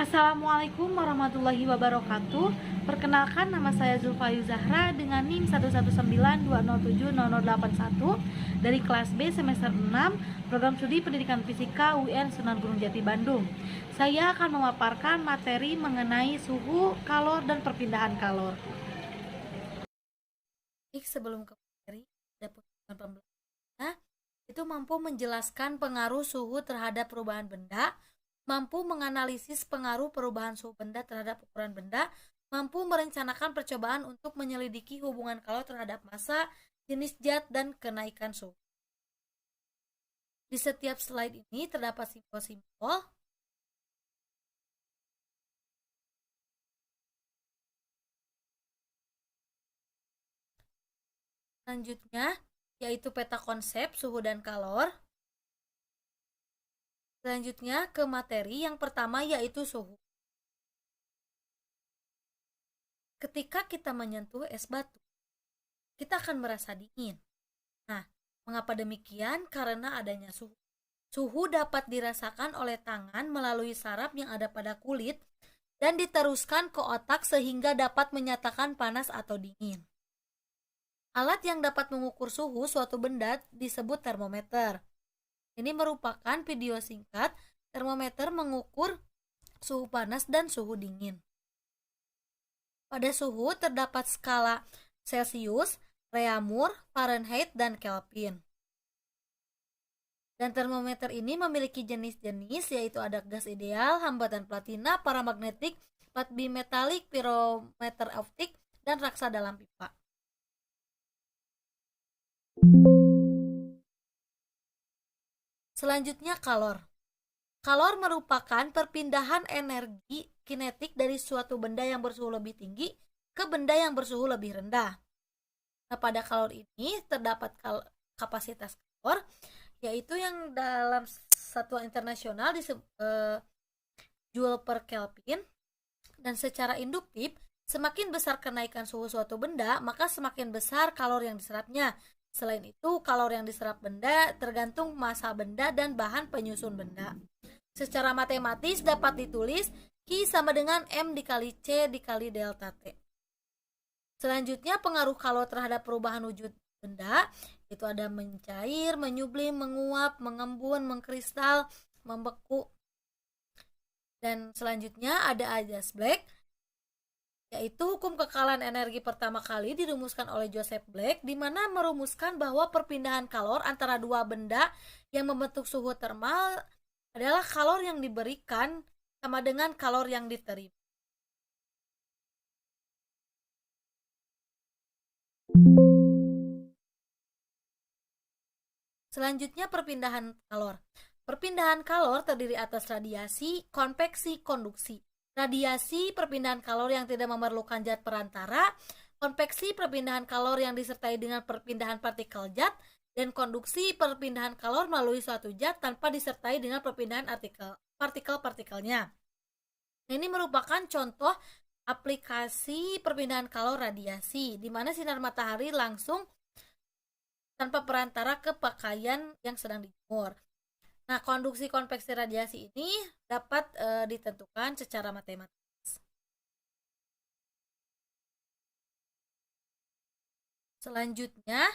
Assalamualaikum warahmatullahi wabarakatuh. Perkenalkan, nama saya Zulfayu Zahra dengan NIM 11920700081 dari kelas B semester 6 Program Studi Pendidikan Fisika UIN Sunan Gunung Jati Bandung. Saya akan memaparkan materi mengenai suhu, kalor, dan perpindahan kalor. Sebelum ke materi, ada pembahasan itu mampu menjelaskan pengaruh suhu terhadap perubahan benda, mampu menganalisis pengaruh perubahan suhu benda terhadap ukuran benda, mampu merencanakan percobaan untuk menyelidiki hubungan kalor terhadap massa, jenis zat, dan kenaikan suhu. Di setiap slide ini terdapat simbol-simbol. Selanjutnya, yaitu peta konsep suhu dan kalor. Selanjutnya ke materi yang pertama yaitu suhu. Ketika kita menyentuh es batu, kita akan merasa dingin. Nah, mengapa demikian? Karena adanya suhu. Suhu dapat dirasakan oleh tangan melalui saraf yang ada pada kulit dan diteruskan ke otak sehingga dapat menyatakan panas atau dingin. Alat yang dapat mengukur suhu suatu benda disebut termometer. Ini merupakan video singkat termometer mengukur suhu panas dan suhu dingin. Pada suhu terdapat skala Celcius, Reaumur, Fahrenheit, dan Kelvin. Dan termometer ini memiliki jenis-jenis, yaitu ada gas ideal, hambatan platina, paramagnetik, bimetalik, pirometer optik, dan raksa dalam pipa. Selanjutnya kalor. Kalor merupakan perpindahan energi kinetik dari suatu benda yang bersuhu lebih tinggi ke benda yang bersuhu lebih rendah. Nah, pada kalor ini terdapat kapasitas kalor, yaitu yang dalam satuan internasional disebut Joule per Kelvin, dan secara induktif semakin besar kenaikan suhu suatu benda maka semakin besar kalor yang diserapnya. Selain itu, kalor yang diserap benda tergantung massa benda dan bahan penyusun benda. Secara matematis dapat ditulis Q sama dengan M dikali C dikali delta T. Selanjutnya pengaruh kalor terhadap perubahan wujud benda, itu ada mencair, menyublim, menguap, mengembun, mengkristal, membeku. Dan selanjutnya ada Ajax Black, yaitu hukum kekalahan energi pertama kali dirumuskan oleh Joseph Black, di mana merumuskan bahwa perpindahan kalor antara dua benda yang membentuk suhu termal adalah kalor yang diberikan sama dengan kalor yang diterima. Selanjutnya perpindahan kalor. Perpindahan kalor terdiri atas radiasi, konveksi, konduksi. Radiasi perpindahan kalor yang tidak memerlukan zat perantara, konveksi perpindahan kalor yang disertai dengan perpindahan partikel zat, dan konduksi perpindahan kalor melalui suatu zat tanpa disertai dengan perpindahan partikel-partikelnya. Ini merupakan contoh aplikasi perpindahan kalor radiasi, di mana sinar matahari langsung tanpa perantara ke pakaian yang sedang dijemur. Nah, konduksi konveksi radiasi ini dapat ditentukan secara matematis. Selanjutnya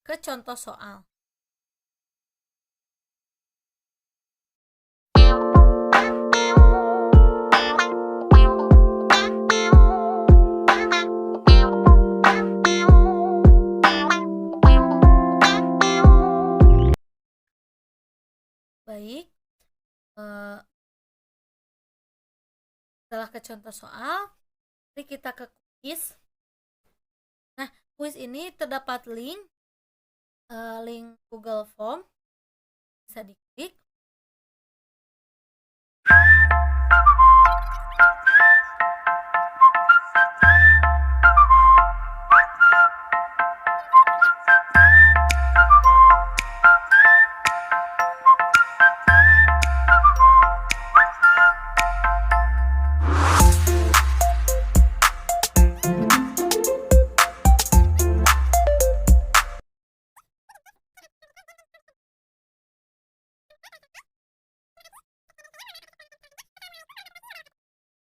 ke contoh soal. Baik, setelah ke contoh soal, mari kita ke kuis. Nah, kuis ini terdapat link Google Form, bisa di